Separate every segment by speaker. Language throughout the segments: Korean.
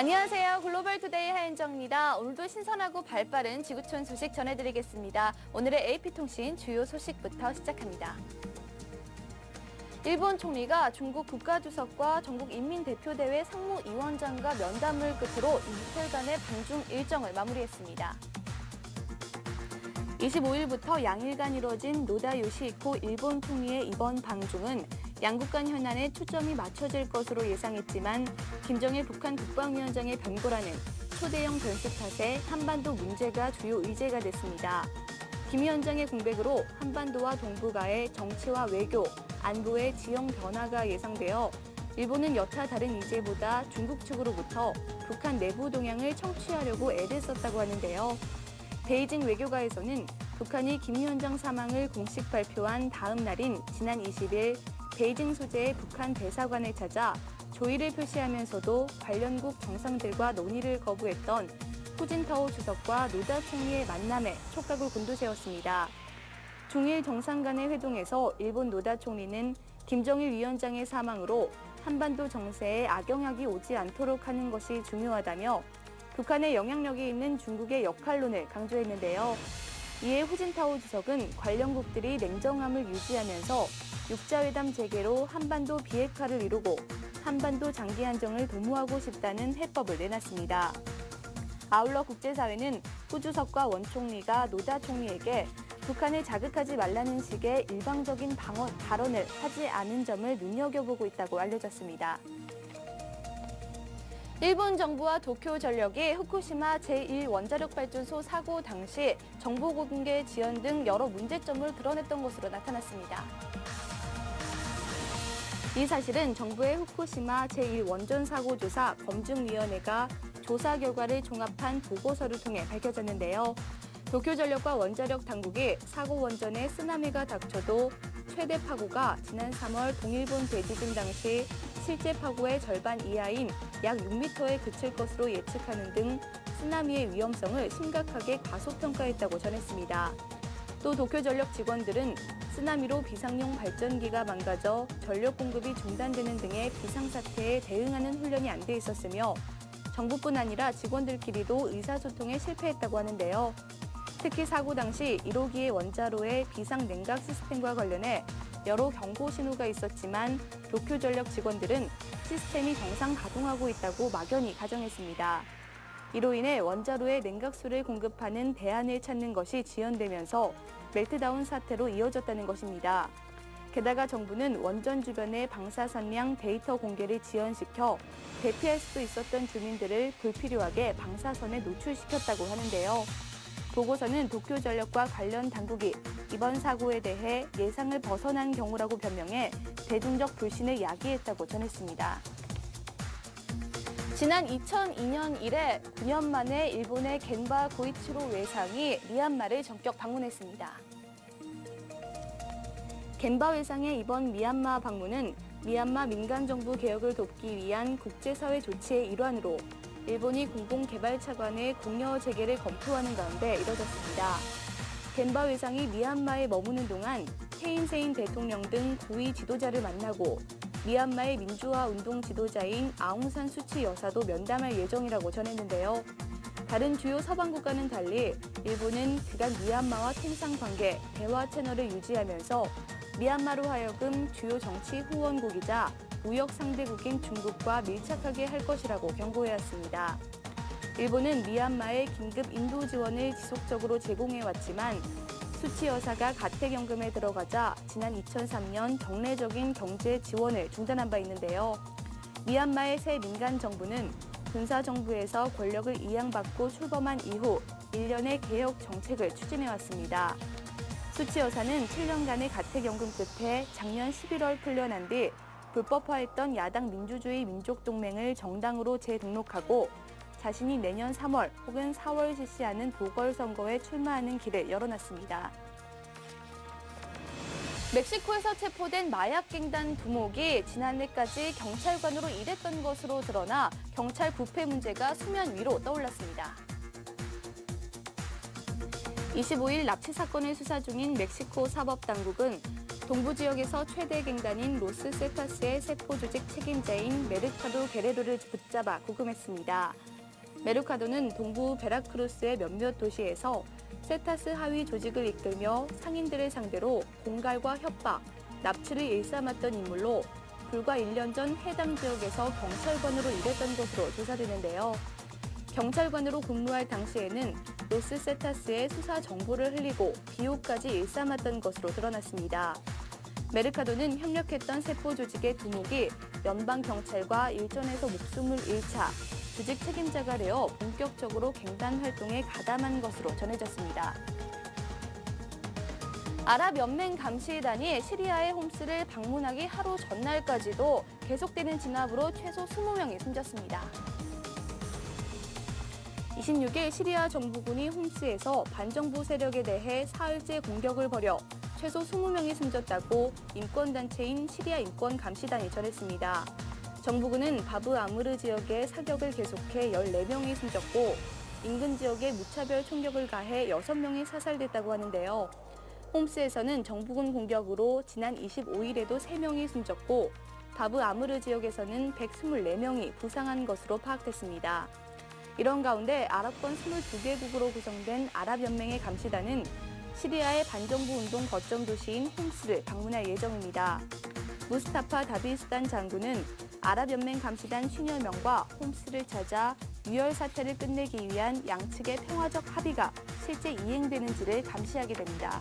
Speaker 1: 안녕하세요. 글로벌투데이 하현정입니다. 오늘도 신선하고 발빠른 지구촌 소식 전해드리겠습니다. 오늘의 AP통신 주요 소식부터 시작합니다. 일본 총리가 중국 국가주석과 전국인민대표대회 상무위원장과 면담을 끝으로 이틀간의 방중 일정을 마무리했습니다. 25일부터 양일간 이뤄진 노다 요시히코 일본 총리의 이번 방중은 양국 간 현안에 초점이 맞춰질 것으로 예상했지만 김정일 북한 국방위원장의 변고라는 초대형 변수 탓에 한반도 문제가 주요 의제가 됐습니다. 김 위원장의 공백으로 한반도와 동북아의 정치와 외교, 안보의 지형 변화가 예상되어 일본은 여타 다른 의제보다 중국 측으로부터 북한 내부 동향을 청취하려고 애를 썼다고 하는데요. 베이징 외교가에서는 북한이 김 위원장 사망을 공식 발표한 다음 날인 지난 20일 베이징 소재의 북한 대사관을 찾아 조의를 표시하면서도 관련국 정상들과 논의를 거부했던 후진타오 주석과 노다 총리의 만남에 촉각을 곤두세웠습니다. 중일 정상 간의 회동에서 일본 노다 총리는 김정일 위원장의 사망으로 한반도 정세에 악영향이 오지 않도록 하는 것이 중요하다며 북한의 영향력이 있는 중국의 역할론을 강조했는데요. 이에 후진타오 주석은 관련국들이 냉정함을 유지하면서 육자회담 재개로 한반도 비핵화를 이루고 한반도 장기 안정을 도모하고 싶다는 해법을 내놨습니다. 아울러 국제사회는 후 주석과 원 총리가 노다 총리에게 북한을 자극하지 말라는 식의 일방적인 발언을 하지 않은 점을 눈여겨보고 있다고 알려졌습니다. 일본 정부와 도쿄전력이 후쿠시마 제1원자력발전소 사고 당시 정보 공개 지연 등 여러 문제점을 드러냈던 것으로 나타났습니다. 이 사실은 정부의 후쿠시마 제1원전사고조사 검증위원회가 조사 결과를 종합한 보고서를 통해 밝혀졌는데요. 도쿄전력과 원자력 당국이 사고 원전에 쓰나미가 닥쳐도 최대 파고가 지난 3월 동일본 대지진 당시 실제 파고의 절반 이하인 약 6m에 그칠 것으로 예측하는 등 쓰나미의 위험성을 심각하게 과소평가했다고 전했습니다. 또 도쿄전력 직원들은 쓰나미로 비상용 발전기가 망가져 전력 공급이 중단되는 등의 비상사태에 대응하는 훈련이 안 돼 있었으며 정부뿐 아니라 직원들끼리도 의사소통에 실패했다고 하는데요. 특히 사고 당시 1호기의 원자로의 비상 냉각 시스템과 관련해 여러 경고 신호가 있었지만 도쿄전력 직원들은 시스템이 정상 가동하고 있다고 막연히 가정했습니다. 이로 인해 원자로에 냉각수를 공급하는 대안을 찾는 것이 지연되면서 멜트다운 사태로 이어졌다는 것입니다. 게다가 정부는 원전 주변의 방사선량 데이터 공개를 지연시켜 대피할 수도 있었던 주민들을 불필요하게 방사선에 노출시켰다고 하는데요. 보고서는 도쿄전력과 관련 당국이 이번 사고에 대해 예상을 벗어난 경우라고 변명해 대중적 불신을 야기했다고 전했습니다. 지난 2002년 이래 9년 만에 일본의 겐바 고이치로 외상이 미얀마를 전격 방문했습니다. 겐바 외상의 이번 미얀마 방문은 미얀마 민간정부 개혁을 돕기 위한 국제사회 조치의 일환으로 일본이 공공개발차관의 공여 재개를 검토하는 가운데 이뤄졌습니다. 겐바 외상이 미얀마에 머무는 동안 테인세인 대통령 등 고위 지도자를 만나고 미얀마의 민주화 운동 지도자인 아웅산 수치 여사도 면담할 예정이라고 전했는데요. 다른 주요 서방 국가는 달리 일본은 그간 미얀마와 통상 관계, 대화 채널을 유지하면서 미얀마로 하여금 주요 정치 후원국이자 무역 상대국인 중국과 밀착하게 할 것이라고 경고해왔습니다. 일본은 미얀마에 긴급 인도 지원을 지속적으로 제공해왔지만 수치 여사가 가택연금에 들어가자 지난 2003년 정례적인 경제 지원을 중단한 바 있는데요. 미얀마의 새 민간 정부는 군사정부에서 권력을 이양받고 출범한 이후 1년의 개혁 정책을 추진해왔습니다. 수치 여사는 7년간의 가택연금 끝에 작년 11월 풀려난 뒤 불법화했던 야당 민주주의 민족동맹을 정당으로 재등록하고 자신이 내년 3월 혹은 4월 실시하는 보궐선거에 출마하는 길을 열어놨습니다. 멕시코에서 체포된 마약갱단 두목이 지난해까지 경찰관으로 일했던 것으로 드러나 경찰 부패 문제가 수면 위로 떠올랐습니다. 25일 납치 사건을 수사 중인 멕시코 사법당국은 동부 지역에서 최대 갱단인 로스 세타스의 세포 조직 책임자인 메르카도 게레로를 붙잡아 구금했습니다. 메르카도는 동부 베라크루스의 몇몇 도시에서 세타스 하위 조직을 이끌며 상인들을 상대로 공갈과 협박, 납치를 일삼았던 인물로 불과 1년 전 해당 지역에서 경찰관으로 일했던 것으로 조사되는데요. 경찰관으로 근무할 당시에는 로스 세타스의 수사 정보를 흘리고 비호까지 일삼았던 것으로 드러났습니다. 메르카도는 협력했던 세포 조직의 두목이 연방경찰과 일전에서 목숨을 잃자 조직 책임자가 되어 본격적으로 갱단 활동에 가담한 것으로 전해졌습니다. 아랍연맹 감시단이 시리아의 홈스를 방문하기 하루 전날까지도 계속되는 진압으로 최소 20명이 숨졌습니다. 26일 시리아 정부군이 홈스에서 반정부 세력에 대해 사흘째 공격을 벌여 최소 20명이 숨졌다고 인권단체인 시리아 인권감시단이 전했습니다. 정부군은 바브 아무르 지역에 사격을 계속해 14명이 숨졌고 인근 지역에 무차별 총격을 가해 6명이 사살됐다고 하는데요. 홈스에서는 정부군 공격으로 지난 25일에도 3명이 숨졌고 바브 아무르 지역에서는 124명이 부상한 것으로 파악됐습니다. 이런 가운데 아랍권 22개국으로 구성된 아랍연맹의 감시단은 시리아의 반정부 운동 거점 도시인 홈스를 방문할 예정입니다. 무스타파 다비스탄 장군은 아랍연맹 감시단 50명과 홈스를 찾아 유혈 사태를 끝내기 위한 양측의 평화적 합의가 실제 이행되는지를 감시하게 됩니다.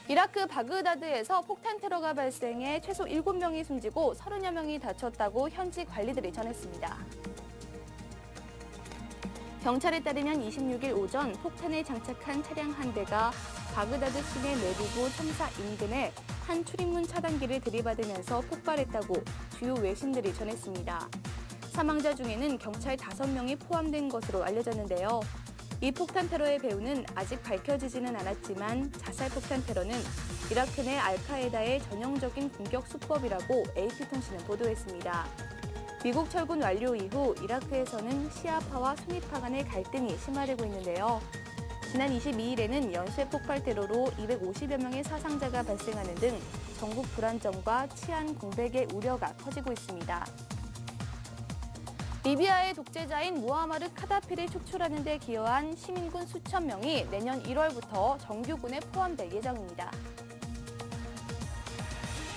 Speaker 1: 이라크 바그다드에서 폭탄 테러가 발생해 최소 7명이 숨지고 30여 명이 다쳤다고 현지 관리들이 전했습니다. 경찰에 따르면 26일 오전 폭탄을 장착한 차량 한 대가 바그다드 시내 내부부 첨사 인근에 한 출입문 차단기를 들이받으면서 폭발했다고 주요 외신들이 전했습니다. 사망자 중에는 경찰 5명이 포함된 것으로 알려졌는데요. 이 폭탄 테러의 배후는 아직 밝혀지지는 않았지만 자살 폭탄 테러는 이라크 내 알카에다의 전형적인 공격 수법이라고 AP통신은 보도했습니다. 미국 철군 완료 이후 이라크에서는 시아파와 수니파 간의 갈등이 심화되고 있는데요. 지난 22일에는 연쇄 폭발 테러로 250여 명의 사상자가 발생하는 등 전국 불안정과 치안 공백의 우려가 커지고 있습니다. 리비아의 독재자인 무아마르 카다피를 축출하는 데 기여한 시민군 수천 명이 내년 1월부터 정규군에 포함될 예정입니다.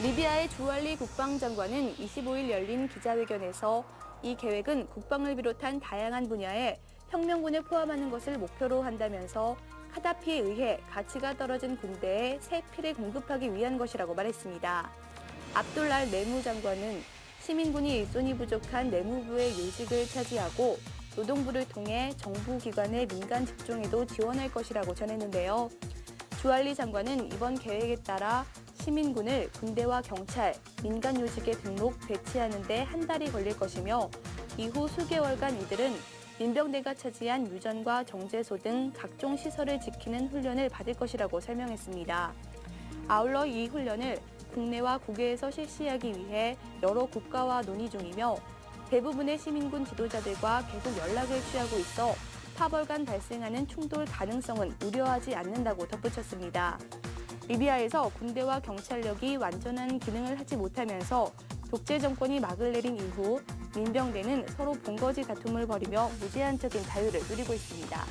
Speaker 1: 리비아의 주알리 국방장관은 25일 열린 기자회견에서 이 계획은 국방을 비롯한 다양한 분야에 혁명군에 포함하는 것을 목표로 한다면서 카다피에 의해 가치가 떨어진 군대에 새 피를 공급하기 위한 것이라고 말했습니다. 압둘랄 내무장관은 시민군이 일손이 부족한 내무부의 요직을 차지하고 노동부를 통해 정부기관의 민간 직종에도 지원할 것이라고 전했는데요. 주알리 장관은 이번 계획에 따라 시민군을 군대와 경찰, 민간 요직에 등록, 배치하는 데 한 달이 걸릴 것이며 이후 수개월간 이들은 민병대가 차지한 유전과 정제소 등 각종 시설을 지키는 훈련을 받을 것이라고 설명했습니다. 아울러 이 훈련을 국내와 국외에서 실시하기 위해 여러 국가와 논의 중이며 대부분의 시민군 지도자들과 계속 연락을 취하고 있어 파벌 간 발생하는 충돌 가능성은 우려하지 않는다고 덧붙였습니다. 리비아에서 군대와 경찰력이 완전한 기능을 하지 못하면서 독재 정권이 막을 내린 이후 민병대는 서로 본거지 다툼을 벌이며 무제한적인 자유를 누리고 있습니다.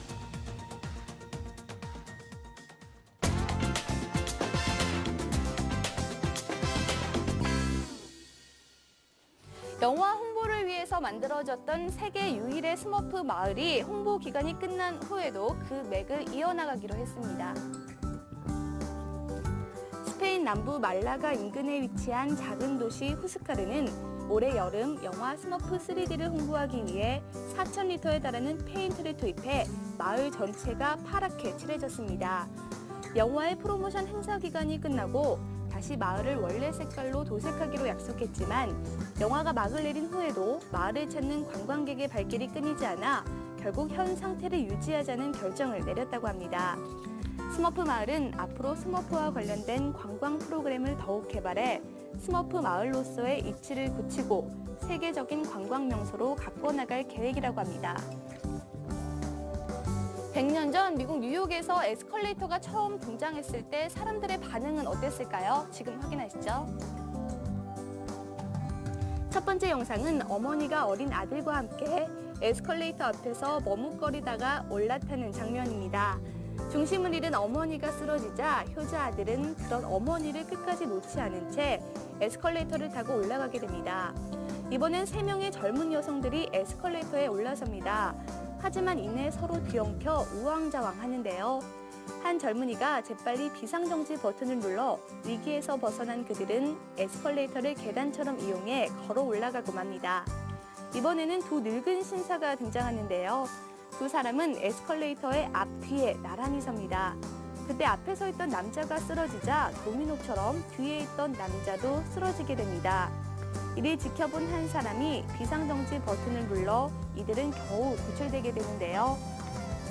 Speaker 1: 영화 홍보를 위해서 만들어졌던 세계 유일의 스머프 마을이 홍보 기간이 끝난 후에도 그 맥을 이어나가기로 했습니다. 스페인 남부 말라가 인근에 위치한 작은 도시 후스카르는 올해 여름 영화 스머프 3D를 홍보하기 위해 4,000리터에 달하는 페인트를 투입해 마을 전체가 파랗게 칠해졌습니다. 영화의 프로모션 행사 기간이 끝나고 다시 마을을 원래 색깔로 도색하기로 약속했지만 영화가 막을 내린 후에도 마을을 찾는 관광객의 발길이 끊이지 않아 결국 현 상태를 유지하자는 결정을 내렸다고 합니다. 스머프 마을은 앞으로 스머프와 관련된 관광 프로그램을 더욱 개발해 스머프 마을로서의 이치를 굳히고 세계적인 관광 명소로 가꿔나갈 계획이라고 합니다. 100년 100년 전 미국 뉴욕에서 에스컬레이터가 처음 등장했을 때 사람들의 반응은 어땠을까요? 지금 확인하시죠. 첫 번째 영상은 어머니가 어린 아들과 함께 에스컬레이터 앞에서 머뭇거리다가 올라타는 장면입니다. 중심을 잃은 어머니가 쓰러지자 효자 아들은 그런 어머니를 끝까지 놓지 않은 채 에스컬레이터를 타고 올라가게 됩니다. 이번엔 3명의 젊은 여성들이 에스컬레이터에 올라섭니다. 하지만 이내 서로 뒤엉켜 우왕좌왕하는데요. 한 젊은이가 재빨리 비상정지 버튼을 눌러 위기에서 벗어난 그들은 에스컬레이터를 계단처럼 이용해 걸어 올라가고 맙니다. 이번에는 두 늙은 신사가 등장하는데요. 두 사람은 에스컬레이터의 앞뒤에 나란히 섭니다. 그때 앞에 서 있던 남자가 쓰러지자 도미노처럼 뒤에 있던 남자도 쓰러지게 됩니다. 이를 지켜본 한 사람이 비상정지 버튼을 눌러 이들은 겨우 구출되게 되는데요.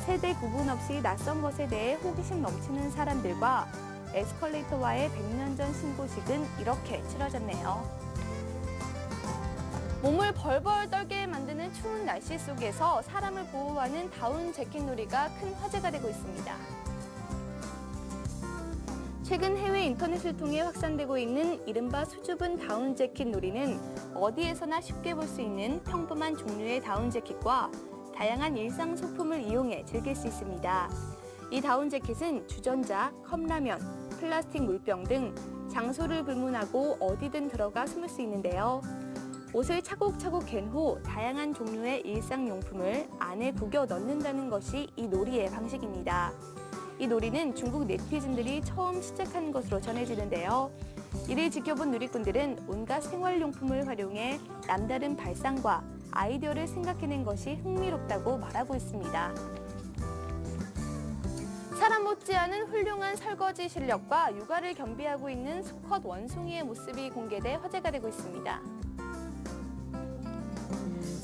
Speaker 1: 세대 구분 없이 낯선 것에 대해 호기심 넘치는 사람들과 에스컬레이터와의 100년 전 신고식은 이렇게 치러졌네요. 몸을 벌벌 떨게 만드는 추운 날씨 속에서 사람을 보호하는 다운 재킷 놀이가 큰 화제가 되고 있습니다. 최근 해외 인터넷을 통해 확산되고 있는 이른바 수줍은 다운 재킷 놀이는 어디에서나 쉽게 볼 수 있는 평범한 종류의 다운 재킷과 다양한 일상 소품을 이용해 즐길 수 있습니다. 이 다운 재킷은 주전자, 컵라면, 플라스틱 물병 등 장소를 불문하고 어디든 들어가 숨을 수 있는데요. 옷을 차곡차곡 갠 후 다양한 종류의 일상용품을 안에 구겨 넣는다는 것이 이 놀이의 방식입니다. 이 놀이는 중국 네티즌들이 처음 시작한 것으로 전해지는데요. 이를 지켜본 누리꾼들은 온갖 생활용품을 활용해 남다른 발상과 아이디어를 생각해낸 것이 흥미롭다고 말하고 있습니다. 사람 못지않은 훌륭한 설거지 실력과 육아를 겸비하고 있는 수컷 원숭이의 모습이 공개돼 화제가 되고 있습니다.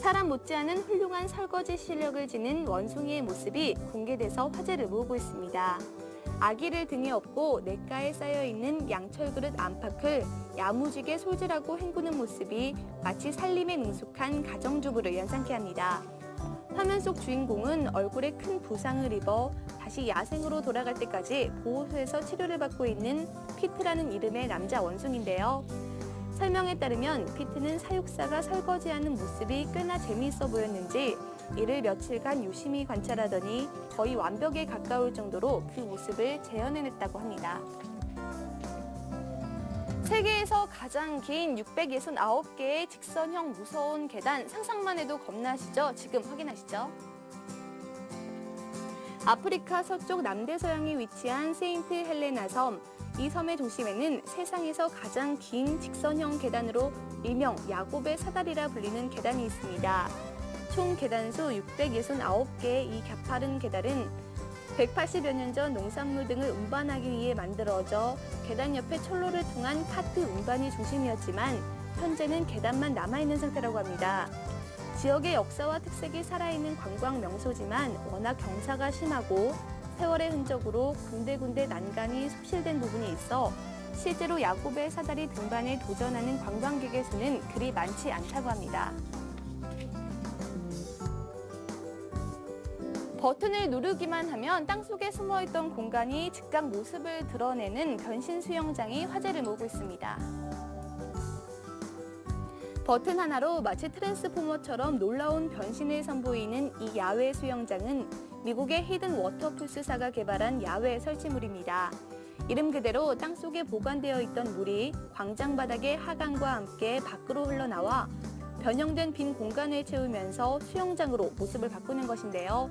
Speaker 1: 사람 못지않은 훌륭한 설거지 실력을 지닌 원숭이의 모습이 공개돼서 화제를 모으고 있습니다. 아기를 등에 업고 냇가에 쌓여있는 양철그릇 안팎을 야무지게 솔질하고 헹구는 모습이 마치 살림에 능숙한 가정주부를 연상케 합니다. 화면 속 주인공은 얼굴에 큰 부상을 입어 다시 야생으로 돌아갈 때까지 보호소에서 치료를 받고 있는 피트라는 이름의 남자 원숭인데요. 설명에 따르면 피트는 사육사가 설거지하는 모습이 꽤나 재미있어 보였는지 이를 며칠간 유심히 관찰하더니 거의 완벽에 가까울 정도로 그 모습을 재현해냈다고 합니다. 세계에서 가장 긴 669개의 직선형 무서운 계단, 상상만 해도 겁나시죠? 지금 확인하시죠. 아프리카 서쪽 남대서양에 위치한 세인트 헬레나 섬. 이 섬의 중심에는 세상에서 가장 긴 직선형 계단으로 일명 야곱의 사다리라 불리는 계단이 있습니다. 총 계단수 669개의 이 가파른 계단은 180여 년 전 농산물 등을 운반하기 위해 만들어져 계단 옆에 철로를 통한 카트 운반이 중심이었지만 현재는 계단만 남아있는 상태라고 합니다. 지역의 역사와 특색이 살아있는 관광 명소지만 워낙 경사가 심하고 세월의 흔적으로 군데군데 난간이 섭실된 부분이 있어 실제로 야곱의 사다리 등반에 도전하는 관광객의 수는 그리 많지 않다고 합니다. 버튼을 누르기만 하면 땅속에 숨어있던 공간이 즉각 모습을 드러내는 변신 수영장이 화제를 모으고 있습니다. 버튼 하나로 마치 트랜스포머처럼 놀라운 변신을 선보이는 이 야외 수영장은 미국의 히든 워터풀스사가 개발한 야외 설치물입니다. 이름 그대로 땅속에 보관되어 있던 물이 광장 바닥의 하강과 함께 밖으로 흘러나와 변형된 빈 공간을 채우면서 수영장으로 모습을 바꾸는 것인데요.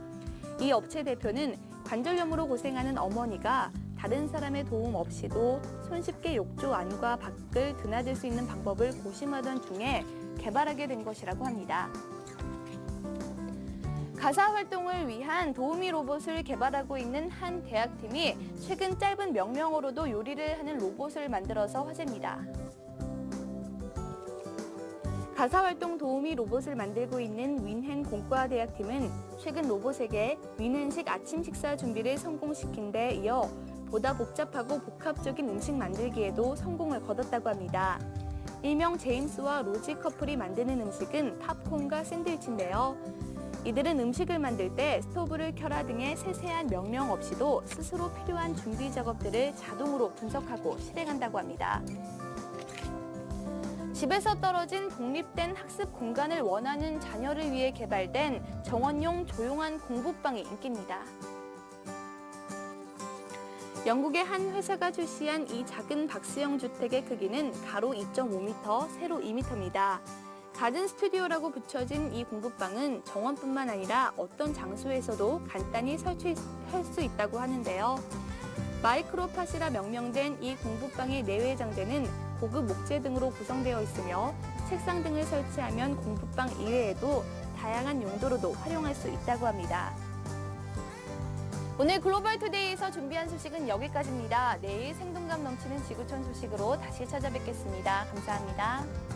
Speaker 1: 이 업체 대표는 관절염으로 고생하는 어머니가 다른 사람의 도움 없이도 손쉽게 욕조 안과 밖을 드나들 수 있는 방법을 고심하던 중에 개발하게 된 것이라고 합니다. 가사 활동을 위한 도우미 로봇을 개발하고 있는 한 대학팀이 최근 짧은 명령어로도 요리를 하는 로봇을 만들어서 화제입니다. 가사활동 도우미 로봇을 만들고 있는 윈헨 공과대학팀은 최근 로봇에게 윈헨식 아침 식사 준비를 성공시킨 데 이어 보다 복잡하고 복합적인 음식 만들기에도 성공을 거뒀다고 합니다. 일명 제임스와 로지 커플이 만드는 음식은 팝콘과 샌드위치인데요. 이들은 음식을 만들 때 스토브를 켜라 등의 세세한 명령 없이도 스스로 필요한 준비 작업들을 자동으로 분석하고 실행한다고 합니다. 집에서 떨어진 독립된 학습 공간을 원하는 자녀를 위해 개발된 정원용 조용한 공부방이 인기입니다. 영국의 한 회사가 출시한 이 작은 박스형 주택의 크기는 가로 2.5m, 세로 2m입니다. 가든 스튜디오라고 붙여진 이 공부방은 정원뿐만 아니라 어떤 장소에서도 간단히 설치할 수 있다고 하는데요. 마이크로팟이라 명명된 이 공부방의 내외 장재는 고급 목재 등으로 구성되어 있으며 책상 등을 설치하면 공부방 이외에도 다양한 용도로도 활용할 수 있다고 합니다. 오늘 글로벌 투데이에서 준비한 소식은 여기까지입니다. 내일 생동감 넘치는 지구촌 소식으로 다시 찾아뵙겠습니다. 감사합니다.